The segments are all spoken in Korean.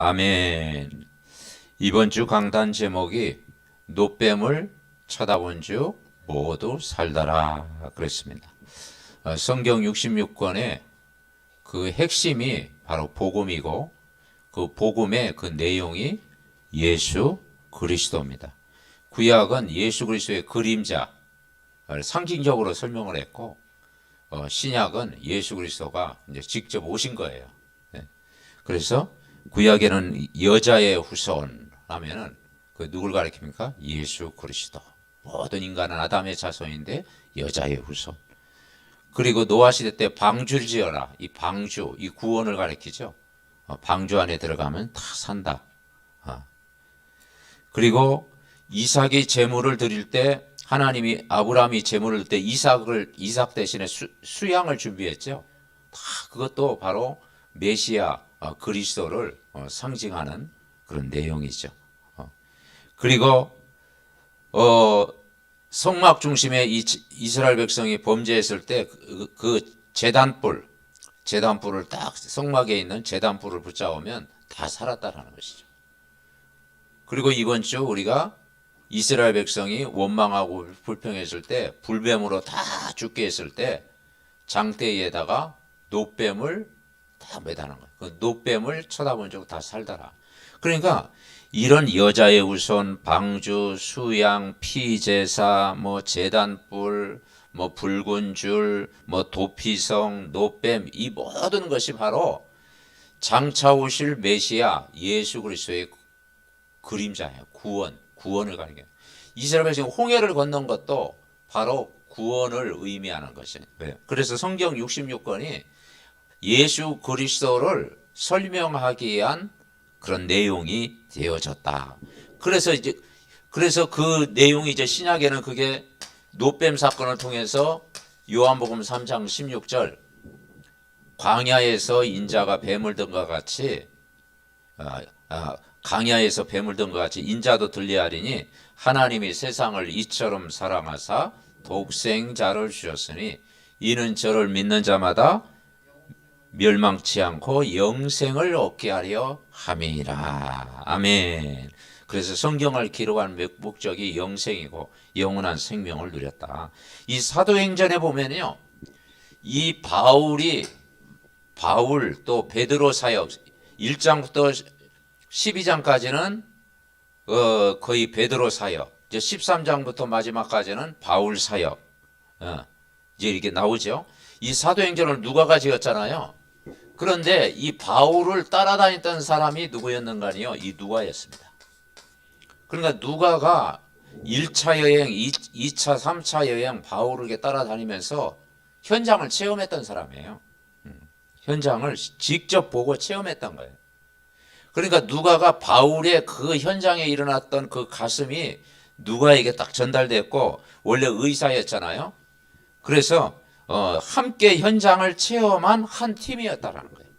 아멘. 이번 주 강단 제목이 노뱀을 쳐다본 주 모두 살더라 그랬습니다. 성경 66권의 그 핵심이 바로 복음이고 그 복음의 그 내용이 예수 그리스도입니다. 구약은 예수 그리스도의 그림자 상징적으로 설명을 했고 신약은 예수 그리스도가 이제 직접 오신 거예요. 그래서 구약에는 여자의 후손 하면은 그 누굴 가리킵니까? 예수 그리스도. 모든 인간은 아담의 자손인데 여자의 후손. 그리고 노아 시대 때 방주를 지어라. 이 방주, 이 구원을 가리키죠. 방주 안에 들어가면 다 산다. 그리고 이삭이 제물을 드릴 때 하나님이 아브라함이 제물을 드릴 때 이삭 대신에 수양을 준비했죠. 다 그것도 바로 메시아 그리스도를 상징하는 그런 내용이죠. 그리고 성막 중심에 이스라엘 백성이 범죄했을 때 그 제단불을 딱 성막에 있는 제단불을 붙잡으면 다 살았다라는 것이죠. 그리고 이번 주 우리가 이스라엘 백성이 원망하고 불평했을 때 불뱀으로 다 죽게 했을 때 장대에다가 노뱀을 다 매다는 거예요. 그 노뱀을 쳐다본 적 다 살더라. 그러니까 이런 여자의 후손, 방주, 수양, 피제사, 제단불, 붉은 줄, 도피성, 노뱀 이 모든 것이 바로 장차 오실 메시아 예수 그리스도의 그림자예요. 구원을 가리켜요. 이스라엘 백성이 홍해를 건넌 것도 바로 구원을 의미하는 것이에요. 그래서 성경 66권이 예수 그리스도를 설명하기 위한 그런 내용이 되어졌다. 그래서 그 내용이 이제 신약에는 그게 노뱀 사건을 통해서 요한복음 3장 16절 광야에서 인자가 뱀을 든 것 같이 강야에서 뱀을 든 것 같이 인자도 들리하리니 하나님이 세상을 이처럼 사랑하사 독생자를 주셨으니 이는 저를 믿는 자마다 멸망치 않고 영생을 얻게 하려 함이라. 아멘. 그래서 성경을 기록한 목적이 영생이고 영원한 생명을 누렸다. 이 사도행전에 보면요, 이 바울 또 베드로 사역 1장부터 12장까지는 거의 베드로 사역, 이제 13장부터 마지막까지는 바울 사역, 이제 이렇게 나오죠. 이 사도행전을 누가가 지었잖아요. 그런데 이 바울을 따라다녔던 사람이 누구였는가요? 이 누가였습니다. 그러니까 누가가 1차 여행, 2차, 3차 여행 바울을 이렇게 따라다니면서 현장을 체험했던 사람이에요. 현장을 직접 보고 체험했던 거예요. 그러니까 누가가 바울의 그 현장에 일어났던 그 가슴이 누가에게 딱 전달됐고 원래 의사였잖아요. 그래서 함께 현장을 체험한 한 팀이었다라는 거예요.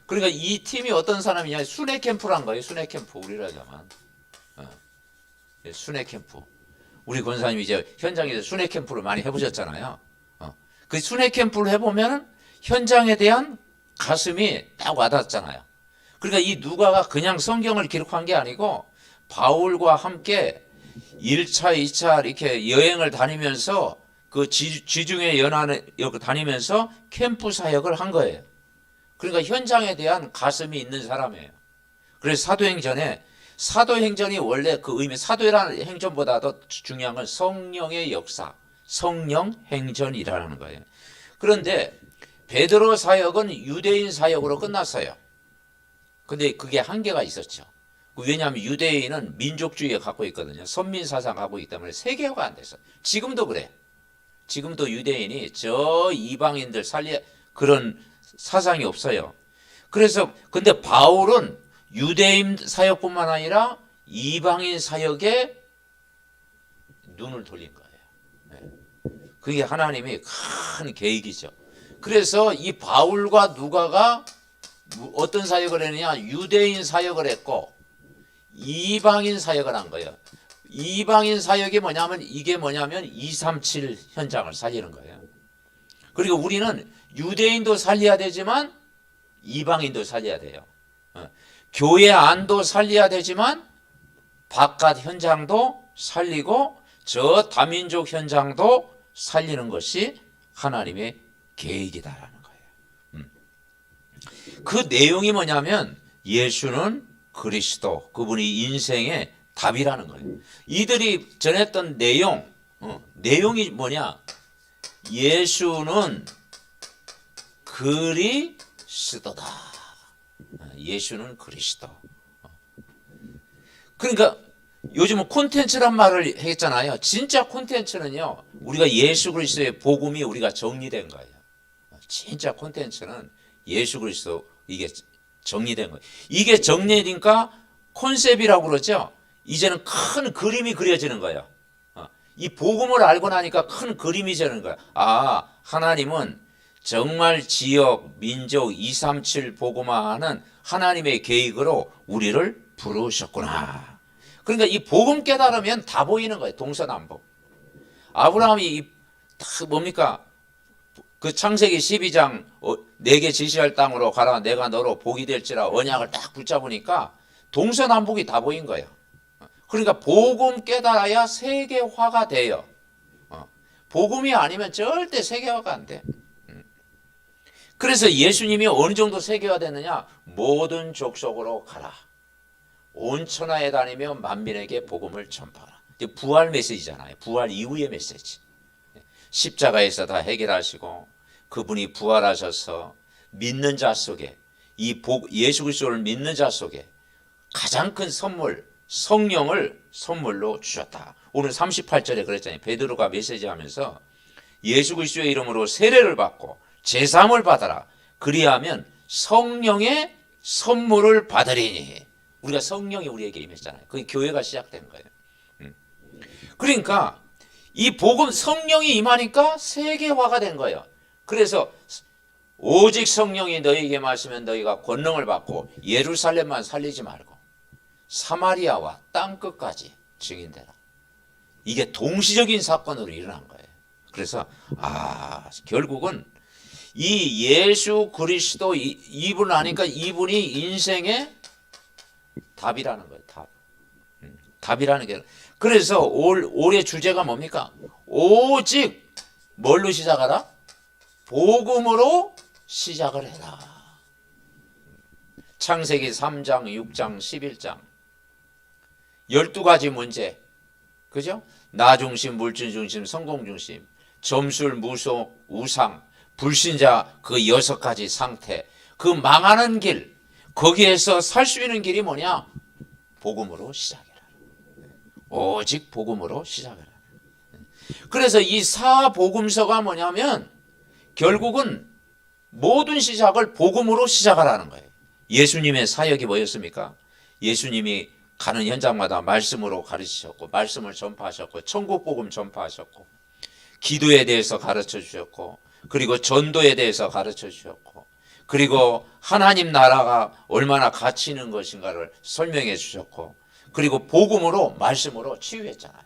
그러니까 이 팀이 어떤 사람이냐? 순회 캠프란 거예요. 순회 캠프 우리라자면 순회 캠프. 우리 권사님이 이제 현장에서 순회 캠프를 많이 해보셨잖아요. 그 순회 캠프를 해보면 현장에 대한 가슴이 딱 와닿잖아요. 그러니까 이 누가가 그냥 성경을 기록한 게 아니고 바울과 함께 1차, 2차 이렇게 여행을 다니면서 그 지중해 연안에 다니면서 캠프 사역을 한 거예요. 그러니까 현장에 대한 가슴이 있는 사람이에요. 그래서 사도행전이 원래 그 의미, 사도라는 행전보다도 중요한 건 성령의 역사, 성령 행전이라는 거예요. 그런데 베드로 사역은 유대인 사역으로 끝났어요. 근데 그게 한계가 있었죠. 왜냐하면 유대인은 민족주의에 갖고 있거든요. 선민 사상 갖고 있기 때문에 세계화가 안 됐어요. 지금도 그래. 지금도 유대인이 저 이방인들 그런 사상이 없어요. 그래서 근데 바울은 유대인 사역뿐만 아니라 이방인 사역에 눈을 돌린 거예요. 그게 하나님의 큰 계획이죠. 그래서 이 바울과 누가가 어떤 사역을 했느냐? 유대인 사역을 했고 이방인 사역을 한 거예요. 이방인 사역이 이게 뭐냐면 237 현장을 살리는 거예요. 그리고 우리는 유대인도 살려야 되지만 이방인도 살려야 돼요. 교회 안도 살려야 되지만 바깥 현장도 살리고 저 다민족 현장도 살리는 것이 하나님의 계획이다라는 거예요. 그 내용이 뭐냐면 예수는 그리스도, 그분이 인생의 답이라는 거예요. 이들이 전했던 내용이 뭐냐? 예수는 그리스도다. 예수는 그리스도. 그러니까 요즘은 콘텐츠란 말을 했잖아요. 진짜 콘텐츠는요, 우리가 예수 그리스도의 복음이 우리가 정리된 거예요. 진짜 콘텐츠는 예수 그리스도 이게 정리된 거예요. 이게 정리되니까 콘셉트라고 그러죠. 이제는 큰 그림이 그려지는 거예요. 이 복음을 알고 나니까 큰 그림이 되는 거예요. 아, 하나님은 정말 지역, 민족 237 복음화하는 하나님의 계획으로 우리를 부르셨구나. 그러니까 이 복음 깨달으면 다 보이는 거예요. 동서남북. 아브라함이 뭡니까? 그 창세기 12장 내게 지시할 땅으로 가라, 내가 너로 복이 될지라 언약을 딱 붙잡으니까 동서남북이 다 보인 거예요. 그러니까 복음 깨달아야 세계화가 돼요. 복음이 아니면 절대 세계화가 안 돼. 그래서 예수님이 어느 정도 세계화됐느냐? 모든 족속으로 가라. 온 천하에 다니며 만민에게 복음을 전파하라. 부활 메시지잖아요. 부활 이후의 메시지. 십자가에서 다 해결하시고 그분이 부활하셔서 믿는 자 속에 예수 그리스도를 믿는 자 속에 가장 큰 선물 성령을 선물로 주셨다. 오늘 38절에 그랬잖아요. 베드로가 메시지하면서 예수 그리스도의 이름으로 세례를 받고 제사함을 받아라. 그리하면 성령의 선물을 받으리니. 우리가 성령이 우리에게 임했잖아요. 그게 교회가 시작된 거예요. 그러니까 이 복음 성령이 임하니까 세계화가 된 거예요. 그래서 오직 성령이 너희에게 마시면 너희가 권능을 받고 예루살렘만 살리지 말고 사마리아와 땅끝까지 증인되라. 이게 동시적인 사건으로 일어난 거예요. 그래서 결국은 이 예수 그리스도 이분 아니까 이분이 인생의 답이라는 거예요. 답이라는 게. 그래서 올해 주제가 뭡니까? 오직 뭘로 시작하라? 복음으로 시작을 해라. 창세기 3장, 6장, 11장 12가지 문제. 그죠? 나 중심, 물질 중심, 성공 중심, 점술, 무속, 우상, 불신자 그 6가지 상태. 그 망하는 길. 거기에서 살 수 있는 길이 뭐냐? 복음으로 시작해라. 오직 복음으로 시작해라. 그래서 이 사복음서가 뭐냐면 결국은 모든 시작을 복음으로 시작하라는 거예요. 예수님의 사역이 뭐였습니까? 예수님이 가는 현장마다 말씀으로 가르치셨고 말씀을 전파하셨고 천국 복음 전파하셨고 기도에 대해서 가르쳐 주셨고 그리고 전도에 대해서 가르쳐 주셨고 그리고 하나님 나라가 얼마나 가치 있는 것인가를 설명해 주셨고 그리고 복음으로 말씀으로 치유했잖아요.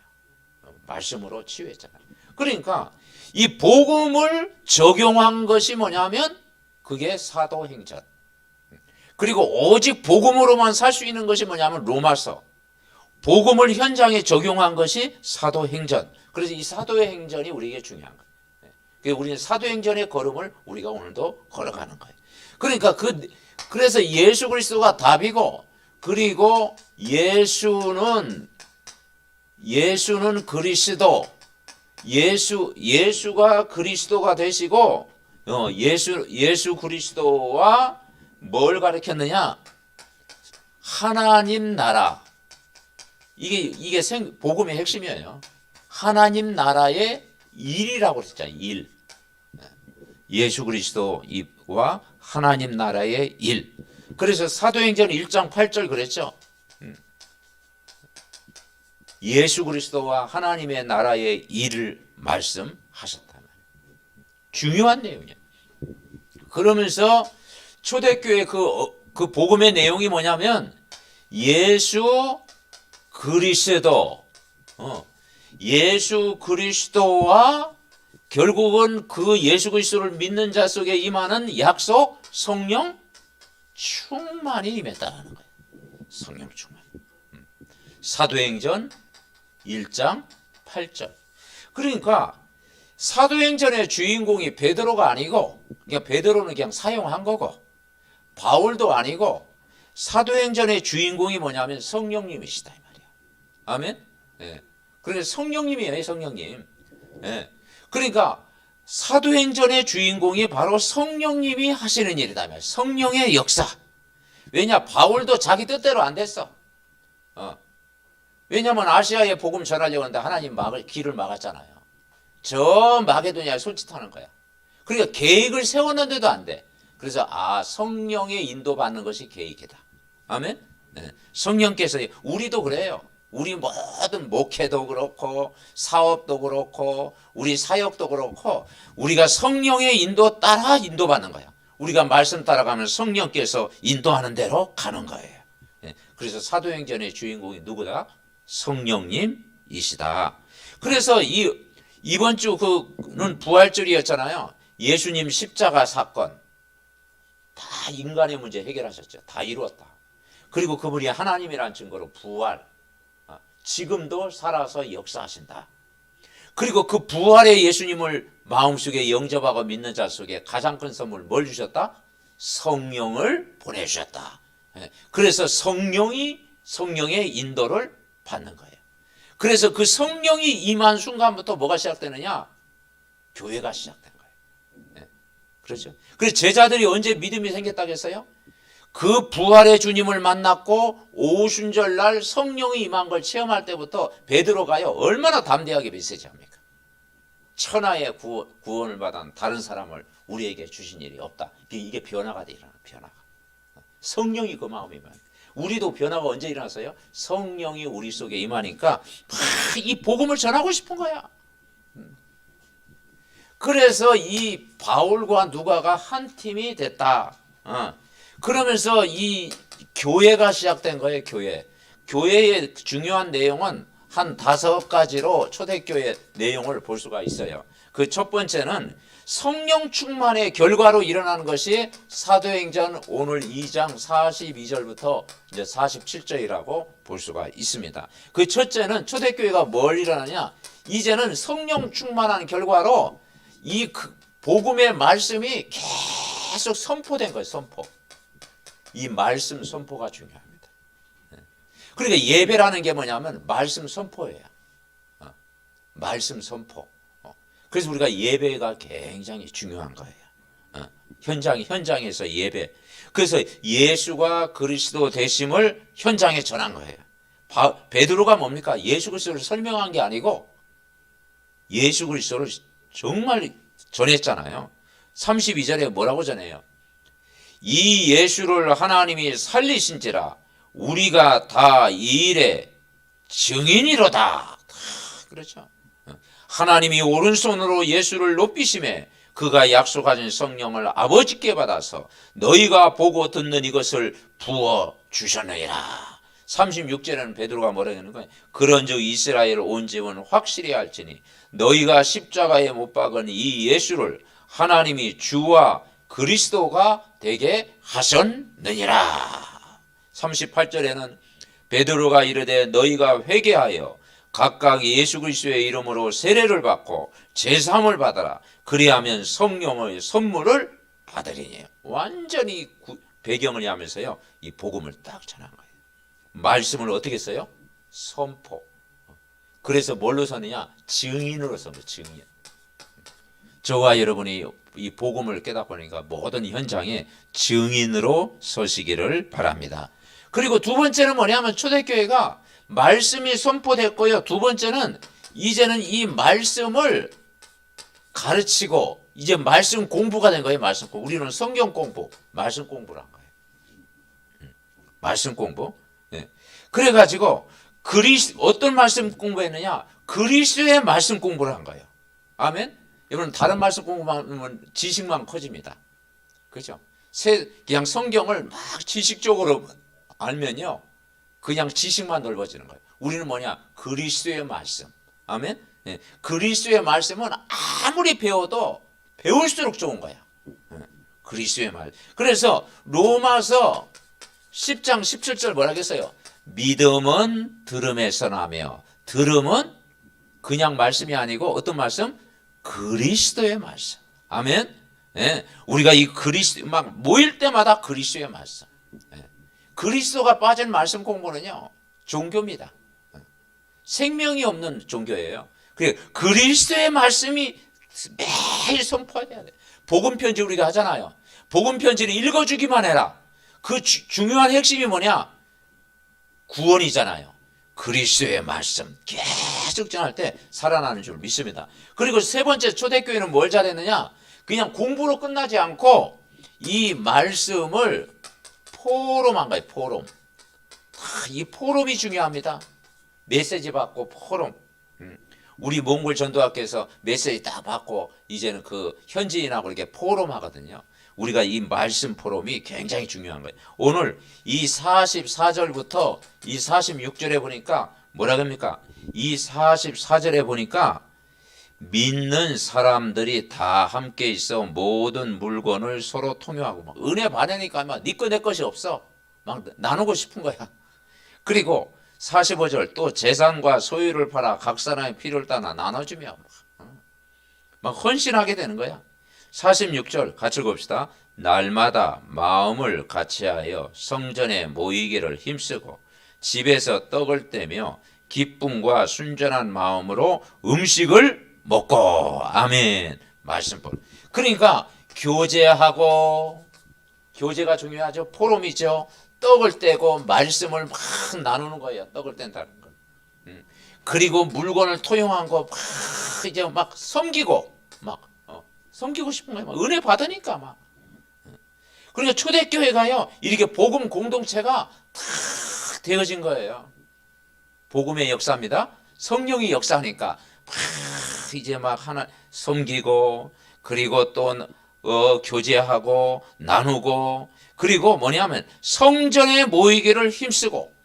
말씀으로 치유했잖아요. 그러니까 이 복음을 적용한 것이 뭐냐면 그게 사도행전. 그리고 오직 복음으로만 살 수 있는 것이 뭐냐면 로마서. 복음을 현장에 적용한 것이 사도행전. 그래서 이 사도행전이 우리에게 중요한 거예요. 우리는 사도행전의 걸음을 우리가 오늘도 걸어가는 거예요. 그러니까 그래서 예수 그리스도가 답이고 그리고 예수는 그리스도 예수가 그리스도가 되시고 예수 그리스도와 뭘 가르쳤느냐? 하나님 나라. 이게 복음의 핵심이에요. 하나님 나라의 일이라고 그랬잖아요. 일. 예수 그리스도와 하나님 나라의 일. 그래서 사도행전 1장 8절 그랬죠. 예수 그리스도와 하나님의 나라의 일을 말씀하셨다. 중요한 내용이에요. 그러면서 초대교회 그 복음의 내용이 뭐냐면 예수 그리스도 예수 그리스도와 결국은 그 예수 그리스도를 믿는 자 속에 임하는 약속 성령 충만이 임했다는 거예요. 성령 충만. 사도행전 1장 8절. 그러니까 사도행전의 주인공이 베드로가 아니고, 그냥 베드로는 그냥 사용한 거고, 바울도 아니고, 사도행전의 주인공이 뭐냐면 성령님이시다 이 말이야. 아멘. 예. 그래서 성령님이에요, 성령님. 예. 그러니까 사도행전의 주인공이 바로 성령님이 하시는 일이다. 성령의 역사. 왜냐? 바울도 자기 뜻대로 안 됐어. 왜냐하면 아시아에 복음 전하려고 하는데 하나님 길을 막았잖아요. 저 마게도냐에 손짓하는 거야. 그러니까 계획을 세웠는데도 안 돼. 그래서 성령의 인도받는 것이 계획이다. 아멘. 네. 성령께서, 우리도 그래요. 우리 모든 목회도 그렇고 사업도 그렇고 우리 사역도 그렇고 우리가 성령의 인도 따라 인도받는 거야. 우리가 말씀 따라가면 성령께서 인도하는 대로 가는 거예요. 그래서 사도행전의 주인공이 누구다? 성령님이시다. 그래서 이번 주 그는 부활절이었잖아요. 예수님 십자가 사건 다 인간의 문제 해결하셨죠. 다 이루었다. 그리고 그분이 하나님이라는 증거로 부활, 지금도 살아서 역사하신다. 그리고 그 부활의 예수님을 마음속에 영접하고 믿는 자 속에 가장 큰 선물 뭘 주셨다? 성령을 보내주셨다. 그래서 성령의 인도를 받는 거예요. 그래서 그 성령이 임한 순간부터 뭐가 시작되느냐? 교회가 시작된 거예요. 그렇죠. 그래서 제자들이 언제 믿음이 생겼다고 했어요? 그 부활의 주님을 만났고 오순절날 성령이 임한 걸 체험할 때부터 베드로가요 얼마나 담대하게 메시지합니까? 천하의 구원을 받은 다른 사람을 우리에게 주신 일이 없다. 이게 변화가 돼 일어나. 변화가. 성령이 그 마음이면 우리도 변화가 언제 일어났어요? 성령이 우리 속에 임하니까 이 복음을 전하고 싶은 거야. 그래서 이 바울과 누가가 한 팀이 됐다. 그러면서 이 교회가 시작된 거예요. 교회의 중요한 내용은 한 5가지로 초대교회 내용을 볼 수가 있어요. 그 첫 번째는 성령 충만의 결과로 일어나는 것이 사도행전 오늘 2장 42절부터 이제 47절이라고 볼 수가 있습니다. 그 첫째는 초대교회가 뭘 일어나냐? 이제는 성령 충만한 결과로 이 복음의 말씀이 계속 선포된 거예요. 선포. 이 말씀 선포가 중요합니다. 그러니까 예배라는 게 뭐냐면 말씀 선포예요. 말씀 선포. 그래서 우리가 예배가 굉장히 중요한 거예요. 현장에서 예배. 그래서 예수가 그리스도 되심을 현장에 전한 거예요. 베드로가 뭡니까? 예수 그리스도를 설명한 게 아니고 예수 그리스도를 정말 전했잖아요. 32절에 뭐라고 전해요? 이 예수를 하나님이 살리신지라 우리가 다 이 일의 증인이로다. 그렇죠. 하나님이 오른손으로 예수를 높이심에 그가 약속하신 성령을 아버지께 받아서 너희가 보고 듣는 이것을 부어 주셨느니라. 36절에는 베드로가 뭐라고 하는 거예요? 그런즉 이스라엘 온 집은 확실히 알지니 너희가 십자가에 못 박은 이 예수를 하나님이 주와 그리스도가 되게 하셨느니라. 38절에는 베드로가 이르되 너희가 회개하여 각각 예수 그리스도의 이름으로 세례를 받고 제사함을 받아라. 그리하면 성령의 선물을 받으리니. 완전히 배경을 하면서요 이 복음을 딱 전한 거예요. 말씀을 어떻게 써요? 선포. 그래서 뭘로 서느냐? 증인으로 서는 증인. 저와 여러분이 이 복음을 깨닫고니까 모든 현장에 증인으로 서시기를 바랍니다. 그리고 두 번째는 뭐냐면 초대교회가 말씀이 선포됐고요. 두 번째는 이제는 이 말씀을 가르치고 이제 말씀 공부가 된 거예요. 말씀 공부. 우리는 성경 공부, 말씀 공부를 한 거예요. 말씀 공부. 네. 그래가지고 어떤 말씀 공부했느냐? 그리스도의 말씀 공부를 한 거예요. 아멘. 여러분 다른 말씀 공부만 하면 지식만 커집니다. 그렇죠? 그냥 성경을 막 지식적으로 알면요. 그냥 지식만 넓어지는 거예요. 우리는 뭐냐? 그리스도의 말씀. 아멘. 네. 그리스도의 말씀은 아무리 배워도 배울수록 좋은 거야. 그리스도의 말. 그래서 로마서 10장 17절 뭐라 했어요? 믿음은 들음에서 나며 들음은 그냥 말씀이 아니고 어떤 말씀? 그리스도의 말씀. 아멘. 예, 우리가 이 그리스도 막 모일 때마다 그리스도의 말씀. 예, 그리스도가 빠진 말씀 공부는요 종교입니다. 생명이 없는 종교예요. 그리스도의 말씀이 매일 선포해야 돼. 복음 편지 우리가 하잖아요. 복음 편지를 읽어주기만 해라. 그 중요한 핵심이 뭐냐? 구원이잖아요. 그리스도의 말씀 계속 전할 때 살아나는 줄 믿습니다. 그리고 세 번째 초대교회는 뭘 잘했느냐? 그냥 공부로 끝나지 않고 이 말씀을 포럼한 거예요. 포럼. 이 포럼이 중요합니다. 메시지 받고 포럼. 우리 몽골 전도학교에서 메시지 딱 받고 이제는 그 현지인하고 이렇게 포럼 하거든요. 우리가 이 말씀 포럼이 굉장히 중요한 거예요. 오늘 이 44절부터 이 46절에 보니까 뭐라 합니까? 이 44절에 보니까 믿는 사람들이 다 함께 있어 모든 물건을 서로 통용하고 막 은혜 받으니까 막 네 거 내 것이 없어. 막 나누고 싶은 거야. 그리고 45절 또 재산과 소유를 팔아 각 사람의 필요를 따라 나눠주며 막 헌신하게 되는 거야. 46절 같이 읽읍시다. 날마다 마음을 같이하여 성전에 모이기를 힘쓰고 집에서 떡을 떼며 기쁨과 순전한 마음으로 음식을 먹고. 아멘. 말씀 포럼. 그러니까 교제하고, 교제가 중요하죠. 포럼이죠. 떡을 떼고 말씀을 막 나누는 거예요. 떡을 뗀다는 거. 그리고 물건을 토용한 거 막 이제 막 섬기고 막 섬기고 싶은 거예요. 막 은혜 받으니까 막. 그러니까 초대교회가요 이렇게 복음 공동체가 다 되어진 거예요. 복음의 역사입니다. 성령이 역사하니까 막 이제 막 하나 섬기고 그리고 또 교제하고 나누고 그리고 뭐냐면 성전에 모이기를 힘쓰고.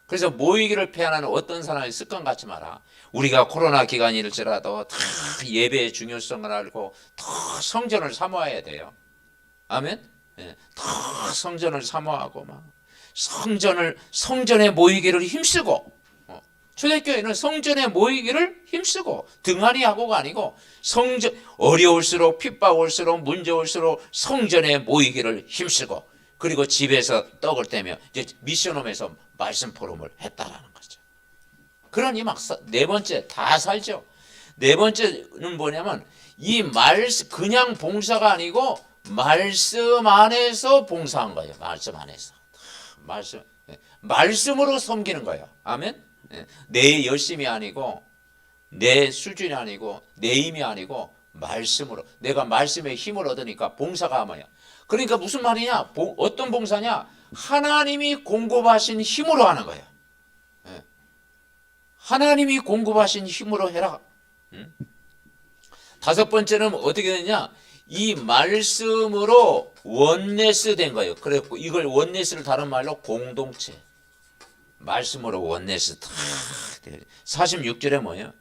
그래서 모이기를 패하는 어떤 사람이 습관 갖지 마라. 우리가 코로나 기간일지라도 다 예배의 중요성을 알고 더 성전을 사모해야 돼요. 아멘. 예, 더 성전을 사모하고 막 성전에 모이기를 힘쓰고. 초대교회는 성전에 모이기를 힘쓰고 등한히 하고가 아니고 성전 어려울수록 핍박 올수록 문제 올수록 성전에 모이기를 힘쓰고 그리고 집에서 떡을 떼며 이제 미션홈에서 말씀 포럼을 했다라는 거죠. 그러니 막 네 번째 다 살죠. 네 번째는 뭐냐면 이 말씀 그냥 봉사가 아니고 말씀 안에서 봉사한 거예요. 말씀 안에서 말씀으로 섬기는 거예요. 아멘. 내 열심이 아니고 내 수준이 아니고 내 힘이 아니고 말씀으로 내가 말씀의 힘을 얻으니까 봉사가 뭐야. 그러니까 무슨 말이냐? 어떤 봉사냐? 하나님이 공급하신 힘으로 하는 거예요. 하나님이 공급하신 힘으로 해라. 다섯 번째는 어떻게 되느냐? 이 말씀으로 원네스 된 거예요. 그래서 이걸 원네스를 다른 말로 공동체. 말씀으로 원네스 다 46절에 뭐예요?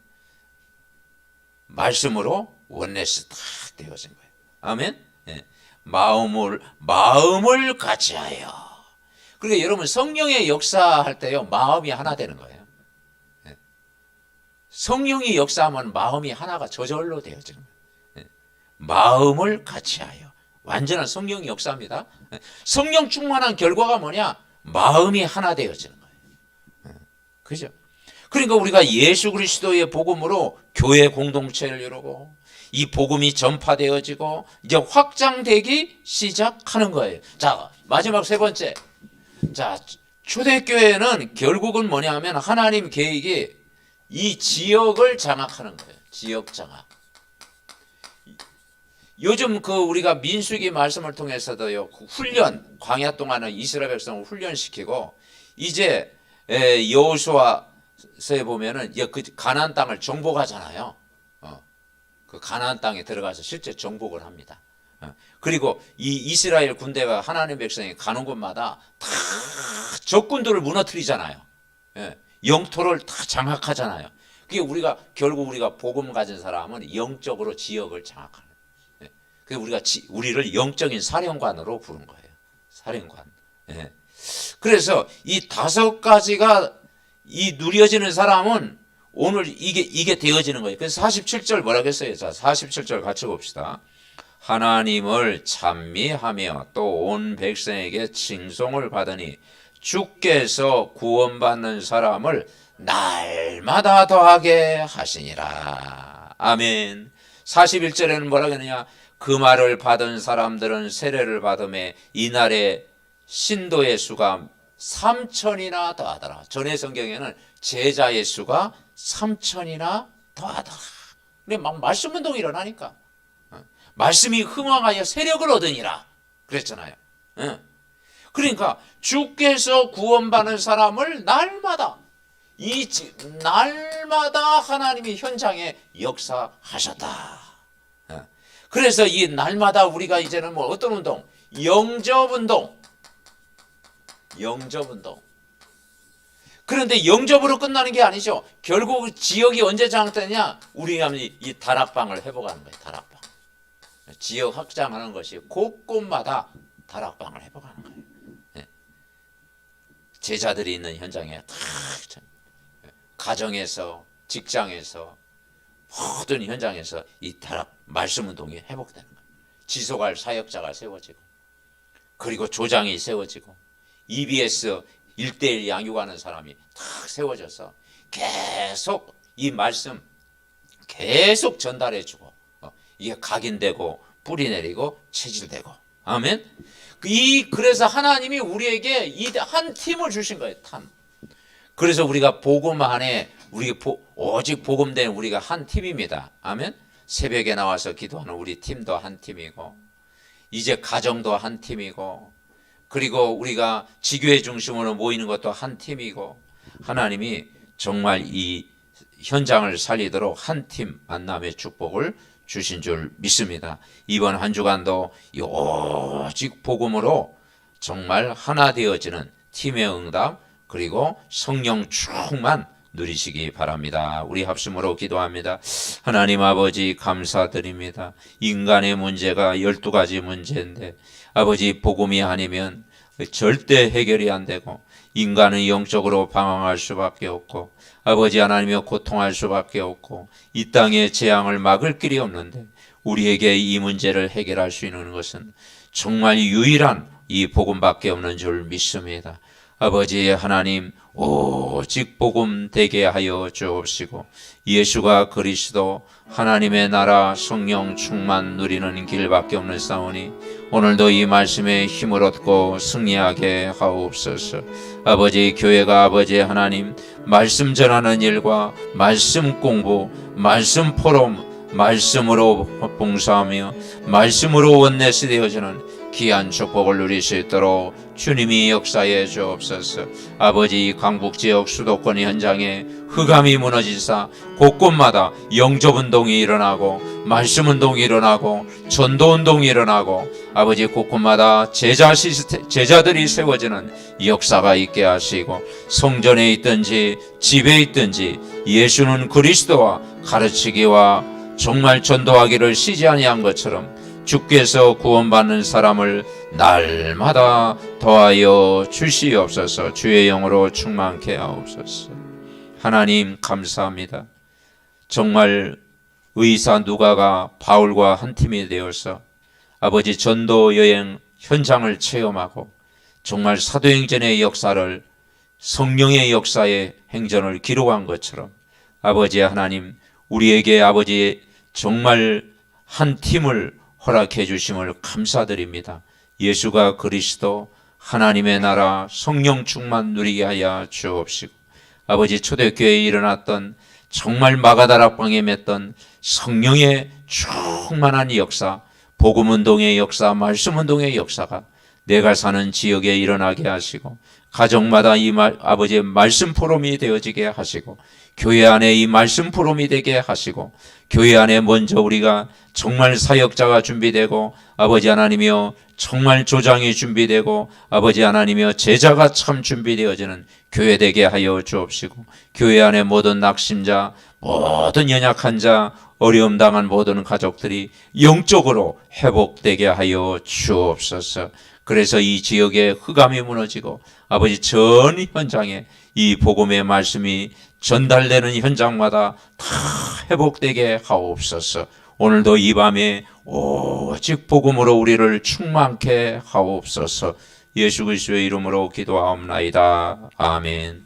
말씀으로 원네스 다 되어진 거예요. 아멘. 예. 마음을 같이하여. 그러니까 여러분 성령의 역사할 때요 마음이 하나 되는 거예요. 예. 성령이 역사하면 마음이 하나가 저절로 되어지는 거예요. 예. 마음을 같이하여. 완전한 성령의 역사입니다. 예. 성령 충만한 결과가 뭐냐? 마음이 하나 되어지는 거예요. 그죠? 그러니까 우리가 예수 그리스도의 복음으로 교회 공동체를 이루고 이 복음이 전파되어지고 이제 확장되기 시작하는 거예요. 자, 마지막 세 번째. 자, 초대교회는 결국은 뭐냐 하면 하나님 계획이 이 지역을 장악하는 거예요. 지역 장악. 요즘 그 우리가 민수기 말씀을 통해서도요 훈련, 광야 동안은 이스라엘 백성을 훈련시키고 이제 여호수아서에 보면은 그 가나안 땅을 정복하잖아요. 그 가나안 땅에 들어가서 실제 정복을 합니다. 그리고 이 이스라엘 군대가 하나님 백성이 가는 곳마다 다 적군들을 무너뜨리잖아요. 영토를 다 장악하잖아요. 그게 결국 우리가 복음 가진 사람은 영적으로 지역을 장악하는. 그래서 우리를 영적인 사령관으로 부른 거예요. 사령관. 그래서 이 5가지가 이 누려지는 사람은 오늘 이게 되어지는 거예요. 그래서 47절 뭐라고 했어요? 자, 47절 같이 봅시다. 하나님을 찬미하며 또 온 백성에게 칭송을 받으니 주께서 구원받는 사람을 날마다 더하게 하시니라. 아멘. 41절에는 뭐라고 하느냐? 그 말을 받은 사람들은 세례를 받음에 이날에 신도의 수가 3천이나 더하더라. 전의 성경에는 제자의 수가 3천이나 더하더라. 근데 막 말씀 운동이 일어나니까 말씀이 흥왕하여 세력을 얻으니라 그랬잖아요. 그러니까 주께서 구원받는 사람을 날마다 하나님이 현장에 역사하셨다. 그래서 이 날마다 우리가 이제는 뭐 어떤 운동? 영접운동. 그런데 영접으로 끝나는 게 아니죠. 결국 지역이 언제 장악되냐? 우리가 이 다락방을 회복하는 거예요. 다락방. 지역 확장하는 것이 곳곳마다 다락방을 회복하는 거예요. 제자들이 있는 현장에 다 가정에서, 직장에서, 모든 현장에서 이 다락 말씀 운동이 회복되는 거예요. 지속할 사역자가 세워지고, 그리고 조장이 세워지고, EBS 1:1 양육하는 사람이 탁 세워져서 계속 이 말씀 계속 전달해주고, 이게 각인되고 뿌리 내리고 체질되고. 아멘. 그래서 하나님이 우리에게 이 한 팀을 주신 거예요. 그래서 우리가 복음 안에 오직 복음된 우리가 한 팀입니다. 아멘. 새벽에 나와서 기도하는 우리 팀도 한 팀이고, 이제 가정도 한 팀이고, 그리고 우리가 지교회 중심으로 모이는 것도 한 팀이고, 하나님이 정말 이 현장을 살리도록 한 팀 만남의 축복을 주신 줄 믿습니다. 이번 한 주간도 오직 복음으로 정말 하나 되어지는 팀의 응답, 그리고 성령 충만 누리시기 바랍니다. 우리 합심으로 기도합니다. 하나님 아버지 감사드립니다. 인간의 문제가 12가지 문제인데 아버지 복음이 아니면 절대 해결이 안 되고, 인간은 영적으로 방황할 수밖에 없고, 아버지 하나님이여 고통할 수밖에 없고, 이 땅의 재앙을 막을 길이 없는데 우리에게 이 문제를 해결할 수 있는 것은 정말 유일한 이 복음밖에 없는 줄 믿습니다. 아버지 하나님, 오직 복음 되게 하여 주옵시고, 예수가 그리스도 하나님의 나라 성령 충만 누리는 길밖에 없는 싸우니 오늘도 이 말씀에 힘을 얻고 승리하게 하옵소서. 아버지 교회가 아버지 하나님 말씀 전하는 일과 말씀 공부, 말씀 포럼, 말씀으로 봉사하며 말씀으로 원내스 되어지는 귀한 축복을 누릴 수 있도록 주님이 역사해 주옵소서. 아버지 강북지역 수도권 현장에 흑암이 무너지사 곳곳마다 영접운동이 일어나고, 말씀운동이 일어나고, 전도운동이 일어나고, 아버지 곳곳마다 제자들이 세워지는 역사가 있게 하시고, 성전에 있든지 집에 있든지 예수는 그리스도와 가르치기와 정말 전도하기를 쉬지 아니한 것처럼 주께서 구원받는 사람을 날마다 더하여 주시옵소서. 주의 영으로 충만케 하옵소서. 하나님 감사합니다. 정말 의사 누가가 바울과 한 팀이 되어서 아버지 전도 여행 현장을 체험하고, 정말 사도행전의 역사를, 성령의 역사의 행전을 기록한 것처럼 아버지 하나님, 우리에게 아버지 정말 한 팀을 허락해 주심을 감사드립니다. 예수가 그리스도 하나님의 나라 성령 충만 누리게 하여 주옵시고, 아버지 초대교회에 일어났던 정말 마가다락방에 맺던 성령의 충만한 역사, 복음운동의 역사, 말씀운동의 역사가 내가 사는 지역에 일어나게 하시고, 가정마다 아버지의 말씀 포럼이 되어지게 하시고, 교회 안에 이 말씀 포럼이 되게 하시고, 교회 안에 먼저 우리가 정말 사역자가 준비되고, 아버지 하나님이여 정말 조장이 준비되고, 아버지 하나님이여 제자가 참 준비되어지는 교회 되게 하여 주옵시고, 교회 안에 모든 낙심자, 모든 연약한 자, 어려움 당한 모든 가족들이 영적으로 회복되게 하여 주옵소서. 그래서 이 지역에 흑암이 무너지고 아버지 전 현장에 이 복음의 말씀이 전달되는 현장마다 다 회복되게 하옵소서. 오늘도 이 밤에 오직 복음으로 우리를 충만케 하옵소서. 예수 그리스도의 이름으로 기도하옵나이다. 아멘.